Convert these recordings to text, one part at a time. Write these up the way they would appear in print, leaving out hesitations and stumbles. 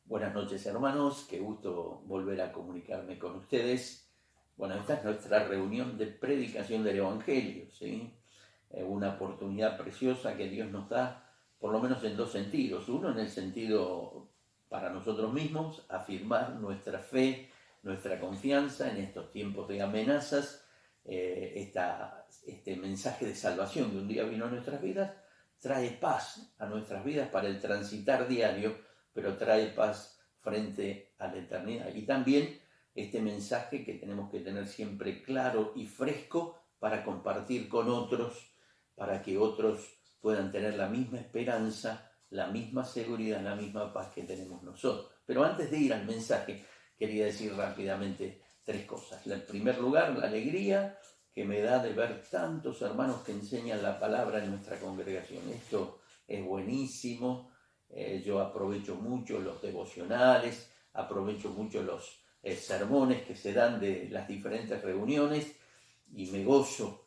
Buenas noches, hermanos, qué gusto volver a comunicarme con ustedes. Bueno, esta es nuestra reunión de predicación del Evangelio, ¿sí? Una oportunidad preciosa que Dios nos da, por lo menos en dos sentidos. Uno, en el sentido para nosotros mismos, afirmar nuestra fe, nuestra confianza en estos tiempos de amenazas, este mensaje de salvación que un día vino a nuestras vidas, trae paz a nuestras vidas para el transitar diario, pero trae paz frente a la eternidad. Y también este mensaje que tenemos que tener siempre claro y fresco para compartir con otros, para que otros puedan tener la misma esperanza, la misma seguridad, la misma paz que tenemos nosotros. Pero antes de ir al mensaje, quería decir rápidamente tres cosas. En primer lugar, la alegría que me da de ver tantos hermanos que enseñan la palabra en nuestra congregación. Esto es buenísimo. Yo aprovecho mucho los devocionales, aprovecho mucho los sermones que se dan de las diferentes reuniones y me gozo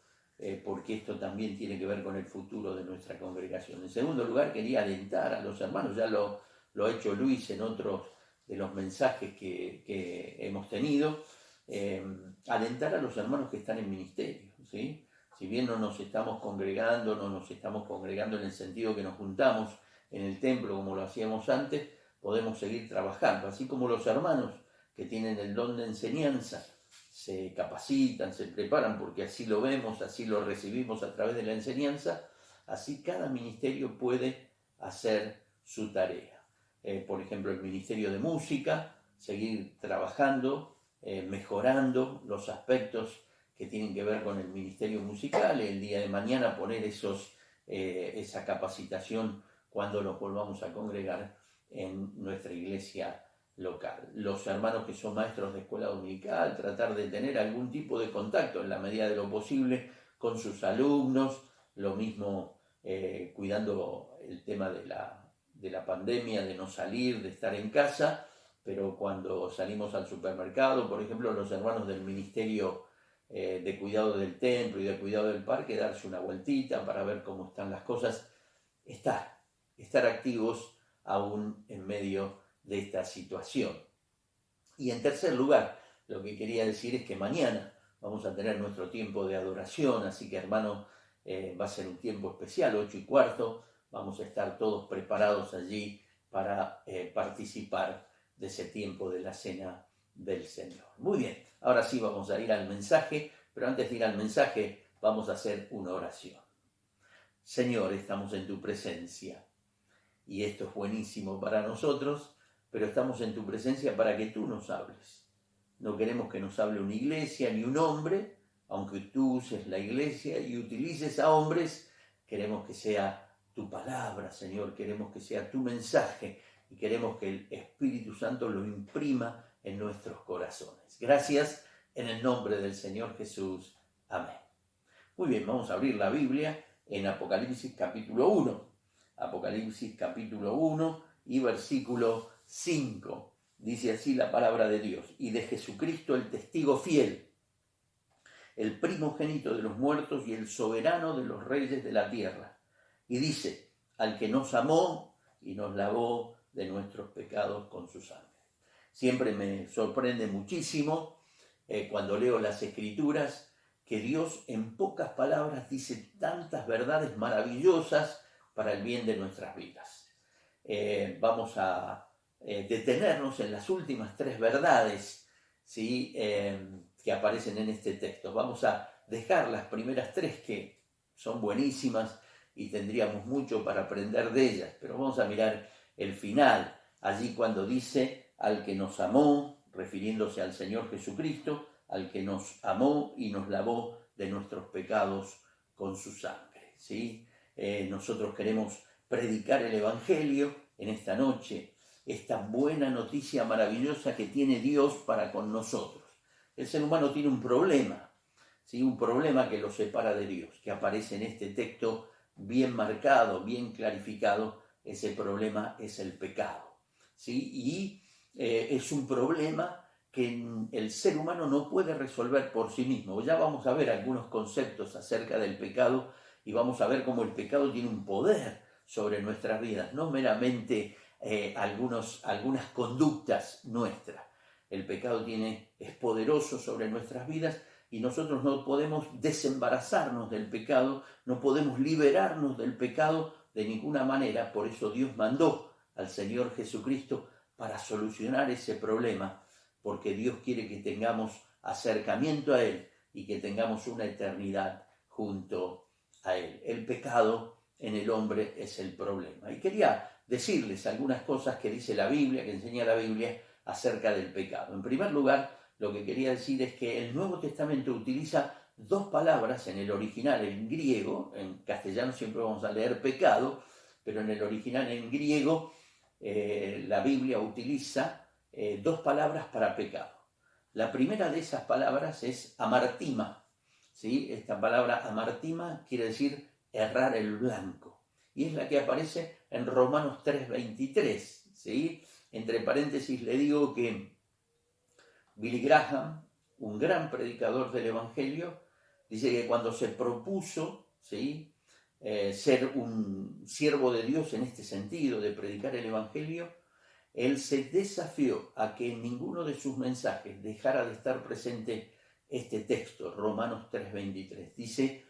porque esto también tiene que ver con el futuro de nuestra congregación. En segundo lugar, quería alentar a los hermanos, ya lo ha hecho Luis en otros de los mensajes que hemos tenido, alentar a los hermanos que están en ministerio, ¿sí? Si bien no nos estamos congregando en el sentido que nos juntamos en el templo como lo hacíamos antes, podemos seguir trabajando, así como los hermanos que tienen el don de enseñanza se capacitan, se preparan, porque así lo vemos, así lo recibimos a través de la enseñanza, así cada ministerio puede hacer su tarea. Por ejemplo, el ministerio de música, seguir trabajando, mejorando los aspectos que tienen que ver con el ministerio musical, el día de mañana poner esa capacitación cuando nos volvamos a congregar en nuestra iglesia local. Los hermanos que son maestros de escuela dominical, tratar de tener algún tipo de contacto en la medida de lo posible con sus alumnos, lo mismo cuidando el tema de la pandemia, de no salir, de estar en casa, pero cuando salimos al supermercado, por ejemplo, los hermanos del ministerio de cuidado del templo y de cuidado del parque, darse una vueltita para ver cómo están las cosas, estar activos aún en medio de esta situación. Y en tercer lugar, lo que quería decir es que mañana vamos a tener nuestro tiempo de adoración, así que hermano, va a ser un tiempo especial, 8:15, vamos a estar todos preparados allí para participar de ese tiempo de la cena del Señor. Muy bien, ahora sí vamos a ir al mensaje, pero antes de ir al mensaje vamos a hacer una oración. Señor, estamos en tu presencia y esto es buenísimo para nosotros, pero estamos en tu presencia para que tú nos hables. No queremos que nos hable una iglesia ni un hombre, aunque tú uses la iglesia y utilices a hombres, queremos que sea tu palabra, Señor, queremos que sea tu mensaje y queremos que el Espíritu Santo lo imprima en nuestros corazones. Gracias en el nombre del Señor Jesús. Amén. Muy bien, vamos a abrir la Biblia en Apocalipsis capítulo 1. Apocalipsis capítulo 1 y versículo 5. Dice así la palabra de Dios: y de Jesucristo el testigo fiel, el primogénito de los muertos y el soberano de los reyes de la tierra. Y dice: al que nos amó y nos lavó de nuestros pecados con su sangre. Siempre me sorprende muchísimo cuando leo las Escrituras, que Dios en pocas palabras dice tantas verdades maravillosas para el bien de nuestras vidas. Vamos a detenernos en las últimas tres verdades, ¿sí? Que aparecen en este texto. Vamos a dejar las primeras tres, que son buenísimas y tendríamos mucho para aprender de ellas, pero vamos a mirar el final, allí cuando dice: al que nos amó, refiriéndose al Señor Jesucristo, al que nos amó y nos lavó de nuestros pecados con su sangre, ¿sí? Nosotros queremos predicar el Evangelio en esta noche, esta buena noticia maravillosa que tiene Dios para con nosotros. El ser humano tiene un problema, ¿sí? Un problema que lo separa de Dios, que aparece en este texto bien marcado, bien clarificado. Ese problema es el pecado, ¿sí? Y es un problema que el ser humano no puede resolver por sí mismo. Ya vamos a ver algunos conceptos acerca del pecado y vamos a ver cómo el pecado tiene un poder sobre nuestras vidas, no meramente algunas conductas nuestras. El pecado es poderoso sobre nuestras vidas y nosotros no podemos desembarazarnos del pecado, no podemos liberarnos del pecado de ninguna manera. Por eso Dios mandó al Señor Jesucristo para solucionar ese problema, porque Dios quiere que tengamos acercamiento a Él y que tengamos una eternidad junto a Él. El pecado en el hombre es el problema. Y quería decirles algunas cosas que dice la Biblia, que enseña la Biblia acerca del pecado. En primer lugar, lo que quería decir es que el Nuevo Testamento utiliza dos palabras en el original, en griego. En castellano siempre vamos a leer pecado, pero en el original en griego la Biblia utiliza dos palabras para pecado. La primera de esas palabras es amartima, ¿sí? Esta palabra amartima quiere decir errar el blanco, y es la que aparece en Romanos 3:23, ¿sí? Entre paréntesis le digo que Billy Graham, un gran predicador del Evangelio, dice que cuando se propuso, ¿sí?, ser un siervo de Dios en este sentido, de predicar el Evangelio, él se desafió a que en ninguno de sus mensajes dejara de estar presente este texto, Romanos 3:23. Dice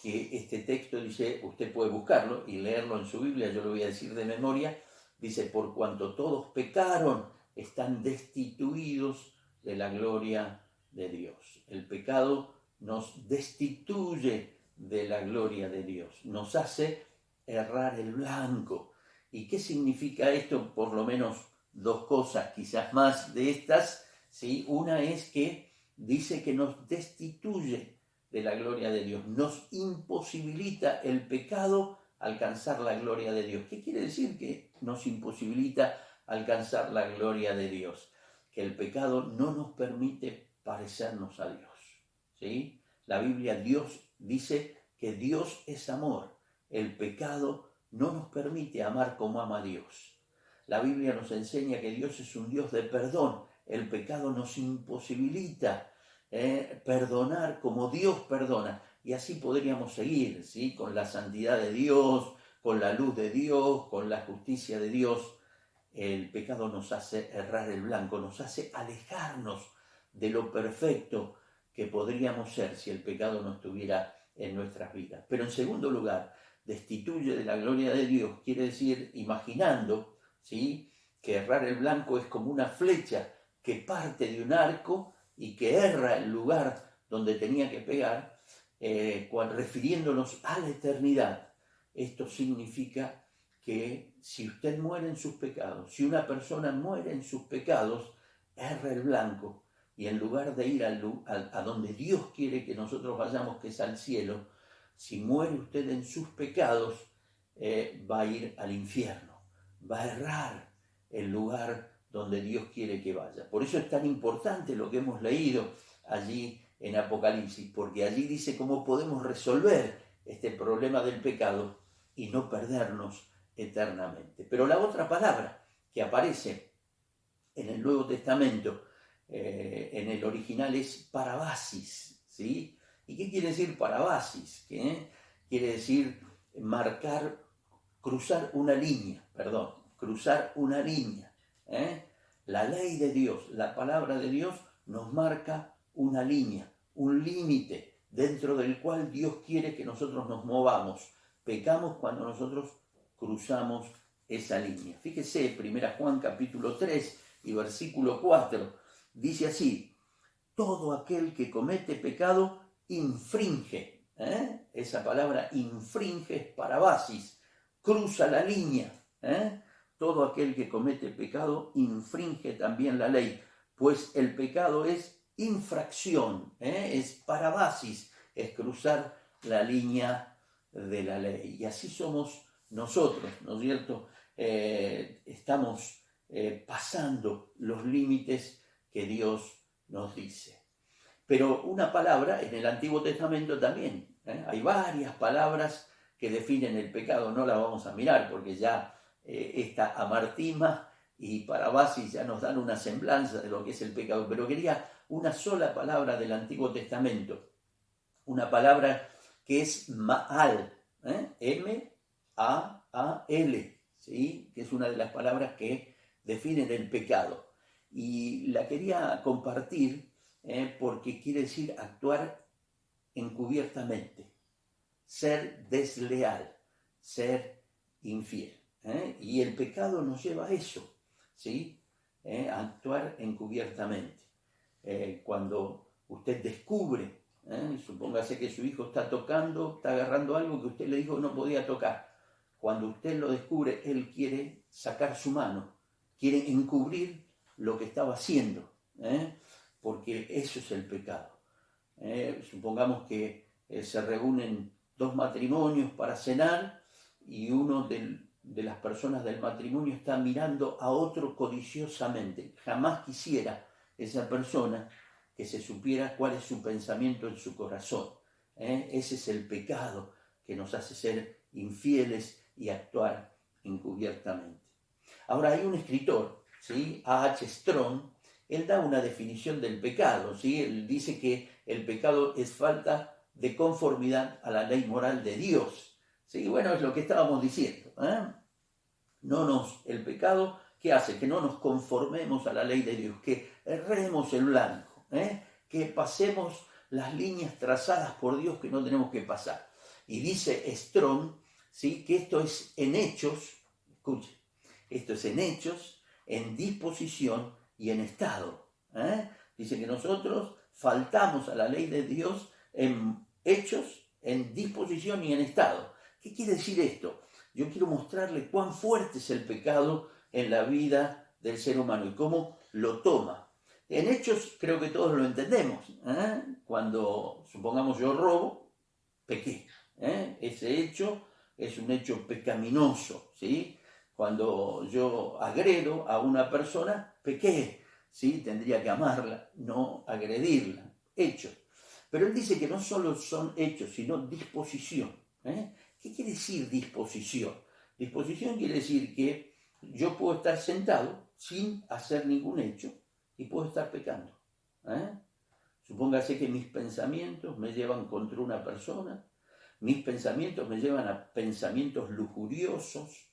que este texto, dice, usted puede buscarlo y leerlo en su Biblia, yo lo voy a decir de memoria, dice, por cuanto todos pecaron, están destituidos de la gloria de Dios. El pecado nos destituye de la gloria de Dios, nos hace errar el blanco. ¿Y qué significa esto? Por lo menos dos cosas, quizás más de estas, ¿sí? Una es que dice que nos destituye de la gloria de Dios, nos imposibilita el pecado alcanzar la gloria de Dios. ¿Qué quiere decir que nos imposibilita alcanzar la gloria de Dios? Que el pecado no nos permite parecernos a Dios, ¿sí? La Biblia, Dios dice que Dios es amor. El pecado no nos permite amar como ama Dios. La Biblia nos enseña que Dios es un Dios de perdón. El pecado nos imposibilita perdonar como Dios perdona. Y así podríamos seguir, ¿sí? Con la santidad de Dios, con la luz de Dios, con la justicia de Dios. El pecado nos hace errar el blanco, nos hace alejarnos de lo perfecto que podríamos ser si el pecado no estuviera en nuestras vidas. Pero en segundo lugar, destituye de la gloria de Dios, quiere decir imaginando, ¿sí?, que errar el blanco es como una flecha que parte de un arco y que erra el lugar donde tenía que pegar, refiriéndonos a la eternidad. Esto significa que si usted muere en sus pecados, si una persona muere en sus pecados, erra el blanco, y en lugar de ir a donde Dios quiere que nosotros vayamos, que es al cielo, si muere usted en sus pecados, va a ir al infierno, va a errar el lugar donde Dios quiere que vaya. Por eso es tan importante lo que hemos leído allí en Apocalipsis, porque allí dice cómo podemos resolver este problema del pecado y no perdernos eternamente. Pero la otra palabra que aparece en el Nuevo Testamento, en el original, es parabasis, ¿sí? ¿Y qué quiere decir parabasis? Quiere decir marcar, cruzar una línea. La ley de Dios, la palabra de Dios nos marca una línea, un límite dentro del cual Dios quiere que nosotros nos movamos. Pecamos cuando nosotros cruzamos esa línea. Fíjese, 1 Juan capítulo 3 y versículo 4, dice así: todo aquel que comete pecado infringe, esa palabra infringe es parabasis, cruza la línea, todo aquel que comete pecado infringe también la ley, pues el pecado es infracción, es parabasis, es cruzar la línea de la ley. Y así somos nosotros, ¿no es cierto? Estamos pasando los límites que Dios nos dice. Pero una palabra en el Antiguo Testamento también, hay varias palabras que definen el pecado, no las vamos a mirar porque ya esta amartima y parabasis ya nos dan una semblanza de lo que es el pecado, pero quería una sola palabra del Antiguo Testamento, una palabra que es Ma'al, M-A-A-L, ¿sí? Que es una de las palabras que definen el pecado. Y la quería compartir porque quiere decir actuar encubiertamente, ser desleal, ser infiel. Y el pecado nos lleva a eso, ¿sí? A actuar encubiertamente. Cuando usted descubre, supóngase que su hijo está tocando, está agarrando algo que usted le dijo que no podía tocar. Cuando usted lo descubre, él quiere sacar su mano, quiere encubrir lo que estaba haciendo, porque eso es el pecado. Supongamos que se reúnen dos matrimonios para cenar y uno de las personas del matrimonio está mirando a otro codiciosamente. Jamás quisiera esa persona que se supiera cuál es su pensamiento en su corazón. Ese es el pecado que nos hace ser infieles y actuar encubiertamente. Ahora hay un escritor, ¿sí? A.H. Strong. Él da una definición del pecado, ¿sí? Él dice que el pecado es falta de conformidad a la ley moral de Dios. ¿Sí? Bueno, es lo que estábamos diciendo. El pecado, ¿qué hace? Que no nos conformemos a la ley de Dios, que erremos en blanco, que pasemos las líneas trazadas por Dios que no tenemos que pasar. Y dice Strong, ¿sí? Que esto es en hechos, escuche, esto es en hechos, en disposición y en estado. Dice que nosotros faltamos a la ley de Dios en hechos, en disposición y en estado. ¿Qué quiere decir esto? Yo quiero mostrarle cuán fuerte es el pecado en la vida del ser humano y cómo lo toma. En hechos creo que todos lo entendemos. Cuando, supongamos, yo robo, pequé. Ese hecho es un hecho pecaminoso, ¿sí? Cuando yo agredo a una persona, pequé, ¿sí? Tendría que amarla, no agredirla. Hechos. Pero él dice que no solo son hechos, sino disposición. ¿Qué quiere decir disposición? Disposición quiere decir que yo puedo estar sentado sin hacer ningún hecho y puedo estar pecando. Supóngase que mis pensamientos me llevan contra una persona, mis pensamientos me llevan a pensamientos lujuriosos,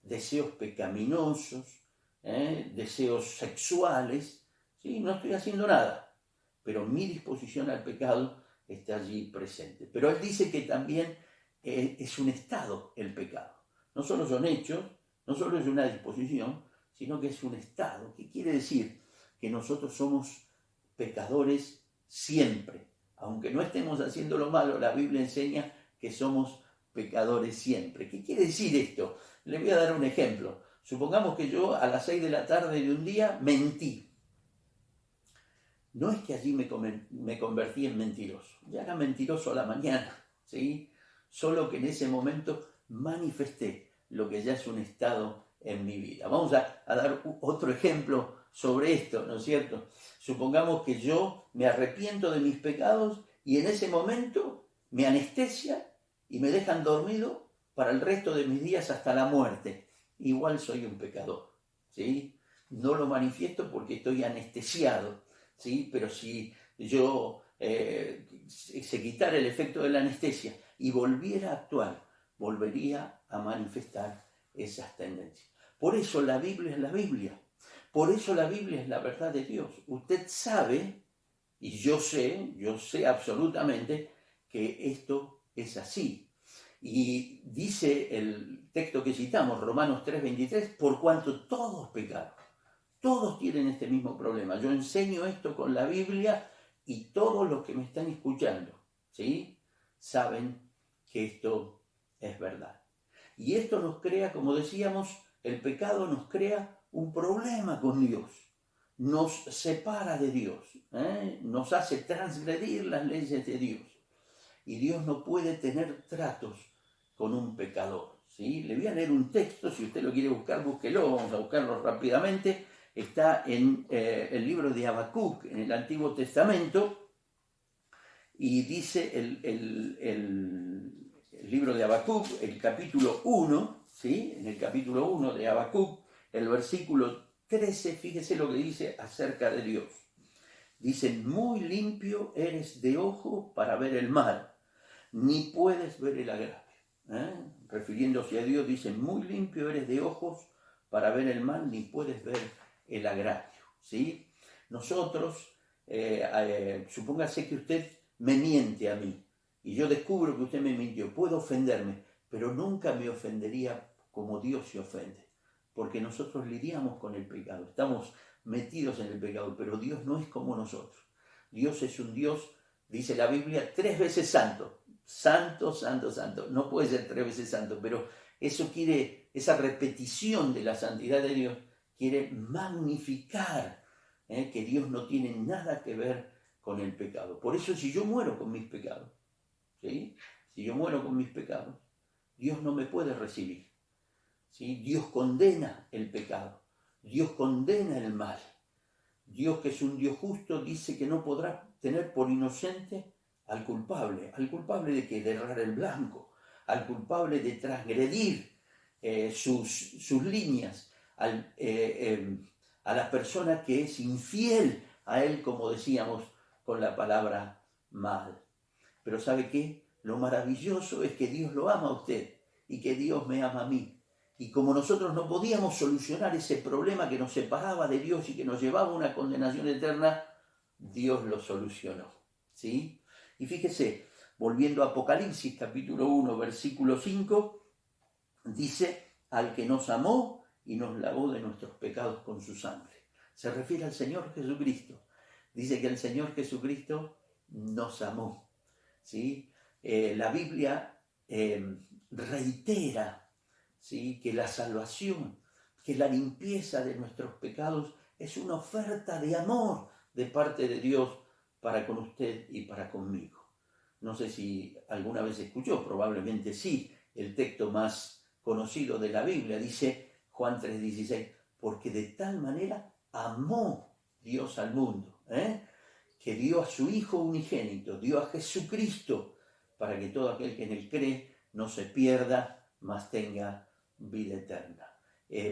deseos pecaminosos, deseos sexuales, ¿sí? No estoy haciendo nada, pero mi disposición al pecado está allí presente. Pero él dice que también es un estado el pecado. No solo son hechos, no solo es una disposición, sino que es un estado. ¿Qué quiere decir? Que nosotros somos pecadores siempre. Aunque no estemos haciendo lo malo, la Biblia enseña que somos pecadores siempre. ¿Qué quiere decir esto? Le voy a dar un ejemplo. Supongamos que yo a las 6 de la tarde de un día mentí. No es que allí me convertí en mentiroso. Ya era mentiroso a la mañana, ¿sí? Solo que en ese momento manifesté lo que ya es un estado en mi vida. Vamos a dar otro ejemplo sobre esto, ¿no es cierto? Supongamos que yo me arrepiento de mis pecados y en ese momento me anestesia y me dejan dormido para el resto de mis días hasta la muerte. Igual soy un pecador, ¿sí? No lo manifiesto porque estoy anestesiado, ¿sí? Pero si yo se quitara el efecto de la anestesia y volviera a actuar, volvería a manifestar esas tendencias. Por eso la Biblia es la Biblia. Por eso la Biblia es la verdad de Dios. Usted sabe, y yo sé absolutamente que esto es así. Y dice el texto que citamos, Romanos 3:23, por cuanto todos pecaron. Todos tienen este mismo problema. Yo enseño esto con la Biblia y todos los que me están escuchando, ¿sí? Saben que esto es verdad. Y esto nos crea, como decíamos, el pecado nos crea un problema con Dios. Nos separa de Dios, nos hace transgredir las leyes de Dios. Y Dios no puede tener tratos con un pecador, ¿sí? Le voy a leer un texto, si usted lo quiere buscar, búsquelo, vamos a buscarlo rápidamente. Está en el libro de Habacuc, en el Antiguo Testamento, y dice el libro de Habacuc, el capítulo 1, ¿sí? En el capítulo 1 de Habacuc, el versículo 13, fíjese lo que dice acerca de Dios. Dice, muy limpio eres de ojo para ver el mal, ni puedes ver el agravio. refiriéndose a Dios, dice, muy limpio eres de ojos para ver el mal, ni puedes ver el agravio, ¿sí? Nosotros, supóngase que usted me miente a mí, y yo descubro que usted me mintió, puedo ofenderme, pero nunca me ofendería como Dios se ofende, porque nosotros lidiamos con el pecado, estamos metidos en el pecado, pero Dios no es como nosotros. Dios es un Dios, dice la Biblia, 3 veces santo. Santo, santo, santo. No puede ser 3 veces santo, pero eso quiere, esa repetición de la santidad de Dios quiere magnificar que Dios no tiene nada que ver con el pecado. Por eso si yo muero con mis pecados, ¿sí? Si yo muero con mis pecados, Dios no me puede recibir, ¿sí? Dios condena el pecado, Dios condena el mal. Dios, que es un Dios justo, dice que no podrá tener por inocente al culpable. ¿Al culpable de qué? De errar el blanco, al culpable de transgredir sus líneas, a la persona que es infiel a él, como decíamos con la palabra mal. Pero ¿sabe qué? Lo maravilloso es que Dios lo ama a usted y que Dios me ama a mí. Y como nosotros no podíamos solucionar ese problema que nos separaba de Dios y que nos llevaba a una condenación eterna, Dios lo solucionó, ¿sí? Y fíjese, volviendo a Apocalipsis capítulo 1, versículo 5, dice, al que nos amó y nos lavó de nuestros pecados con su sangre. Se refiere al Señor Jesucristo. Dice que el Señor Jesucristo nos amó, ¿sí? La Biblia reitera, ¿sí? Que la salvación, que la limpieza de nuestros pecados es una oferta de amor de parte de Dios para con usted y para conmigo. No sé si alguna vez escuchó, probablemente sí, el texto más conocido de la Biblia, dice Juan 3:16, porque de tal manera amó Dios al mundo, que dio a su Hijo unigénito, dio a Jesucristo, para que todo aquel que en él cree no se pierda, mas tenga vida eterna.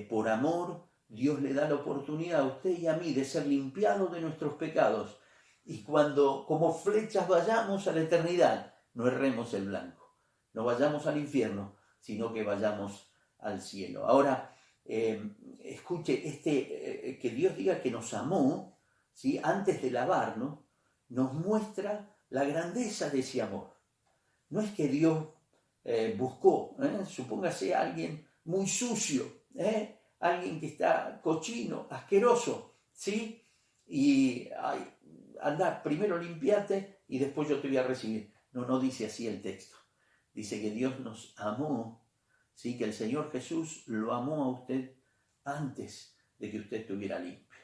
Por amor, Dios le da la oportunidad a usted y a mí de ser limpiados de nuestros pecados. Y cuando como flechas vayamos a la eternidad, no erremos el blanco, no vayamos al infierno, sino que vayamos al cielo. Ahora, escuche, que Dios diga que nos amó, ¿sí? Antes de lavarnos, nos muestra la grandeza de ese amor. No es que Dios buscó, supóngase a alguien muy sucio, alguien que está cochino, asqueroso, ¿sí? Y anda, primero limpiate y después yo te voy a recibir. No, no dice así el texto. Dice que Dios nos amó, ¿sí? Que el Señor Jesús lo amó a usted antes de que usted estuviera limpio,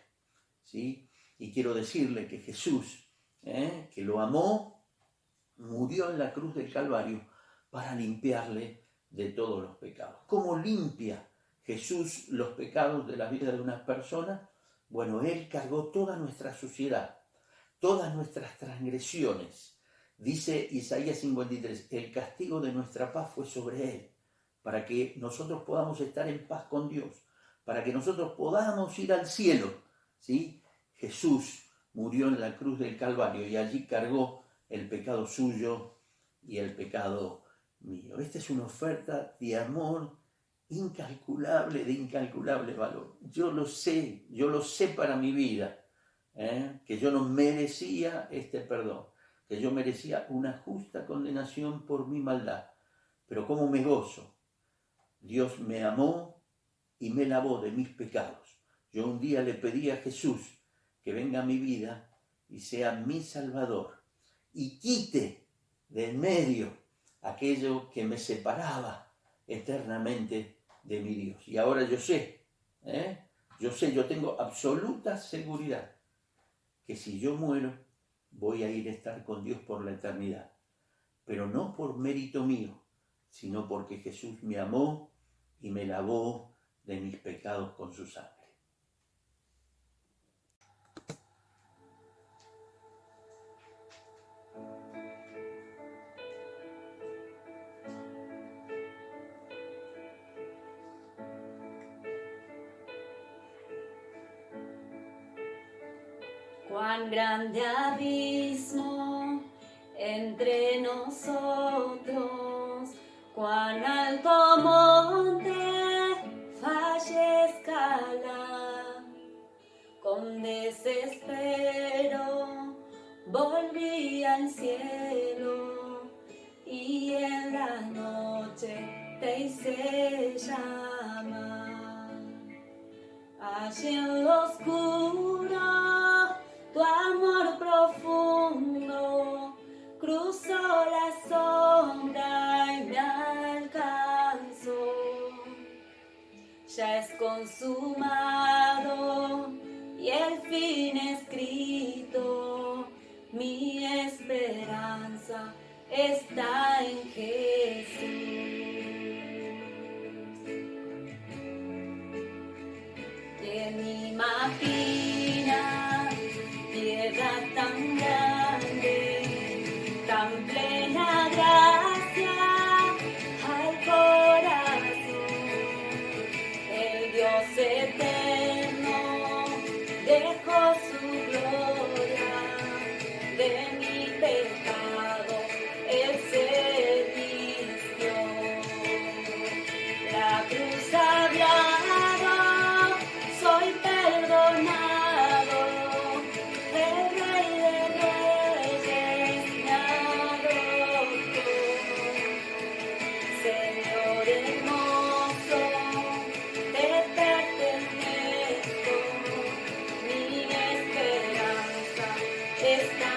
¿sí? Y quiero decirle que Jesús, que lo amó, murió en la cruz del Calvario para limpiarle de todos los pecados. ¿Cómo limpia Jesús los pecados de la vida de una persona? Bueno, Él cargó toda nuestra suciedad, todas nuestras transgresiones. Dice Isaías 53, el castigo de nuestra paz fue sobre Él, para que nosotros podamos estar en paz con Dios, para que nosotros podamos ir al cielo, ¿sí? Jesús murió en la cruz del Calvario y allí cargó el pecado suyo y el pecado mío. Esta es una oferta de amor incalculable, de incalculable valor. Yo lo sé para mi vida, que yo no merecía este perdón, que yo merecía una justa condenación por mi maldad. Pero cómo me gozo, Dios me amó y me lavó de mis pecados. Yo un día le pedí a Jesús que venga a mi vida y sea mi Salvador y quite de en medio aquello que me separaba eternamente de mi Dios. Y ahora yo sé, yo tengo absoluta seguridad que si yo muero, voy a ir a estar con Dios por la eternidad. Pero no por mérito mío, sino porque Jesús me amó y me lavó de mis pecados con su sangre. Cuán grande abismo entre nosotros, Cuán alto monte fallé escalar, con desespero volví al cielo y en la noche te hice llamar. Allí en lo oscuro tu amor profundo cruzó la sombra y me alcanzó. Ya es consumado y el fin escrito, mi esperanza está en Jesús. ¿Quién imagina piedra tan grande, tan plena gracia al corazón? El Dios eterno dejó su gloria, de mi pecado Él se vistió. La cruz hablado, soy perdonado, el Rey de Reyes me adoptó. Señor hermoso, te pertenezco, mi esperanza está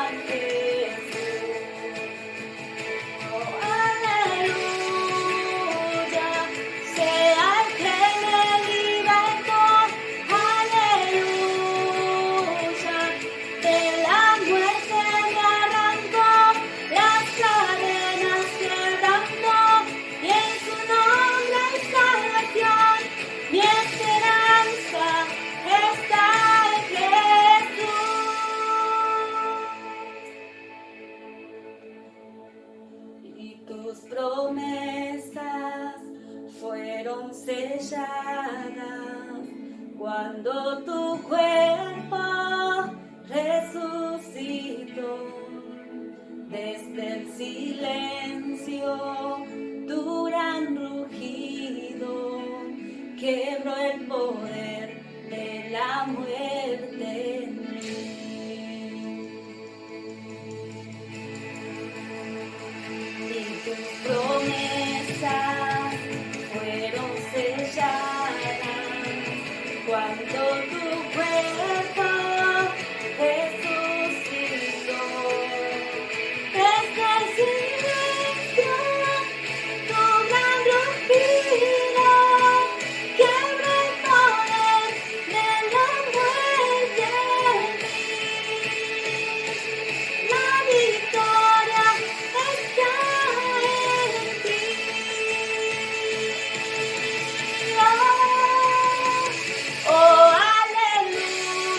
en Jesús. Oh, aleluya, sea el que me libertó, aleluya, de la muerte me arrancó, las cadenas quebrantó, y en su nombre hay salvación, mi esperanza está en Jesús. Y tus promesas fueron selladas cuando tu cuerpo resucitó. Desde el silencio tu gran rugido quebró el poder de la muerte en mí. Y tus promesas fueron selladas cuando tu cuerpo resucitó. Desde el silencio tu gran rugido quebró el poder de la muerte en mí. La victoria está en ti. Oh, aleluya,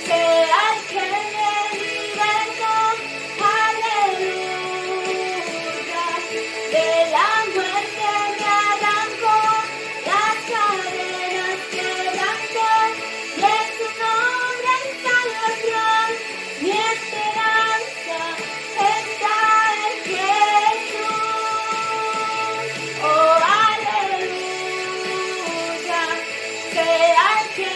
sea el que me libertó, aleluya, de la muerte me arrancó, las cadenas quebrantó, y en su nombre hay salvación, mi esperanza está en Jesús. Oh, aleluya, sea el que